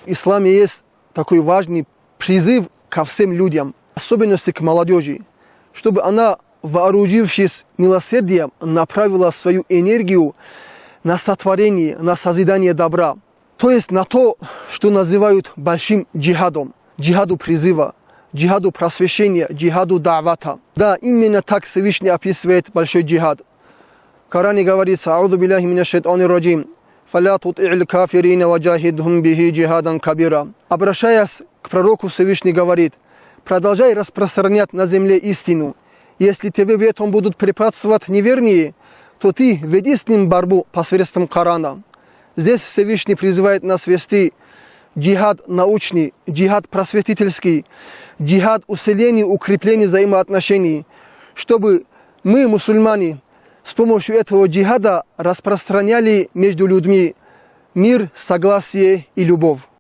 В исламе есть такой важный призыв ко всем людям, особенности к молодежи, чтобы она, вооружившись милосердием, направила свою энергию на сотворение, на созидание добра. То есть на то, что называют большим джихадом, джихаду призыва, джихаду просвещения, джихаду давата. Да, именно так Всевышний описывает большой джихад. В Коране говорится: «Ауду билляхи минаш шайтанир раджим, фаля тути'л кафирина ваджахидхум бихи джихадан кабира». Обращаясь к пророку, Всевышний говорит: продолжай распространять на земле истину. Если тебе в этом будут препятствовать неверные, то ты веди с ним борьбу посредством Корана. Здесь Всевышний призывает нас вести джихад научный, джихад просветительский, джихад усиления, укрепления взаимоотношений, чтобы мы, мусульмане, с помощью этого джихада распространяли между людьми мир, согласие и любовь.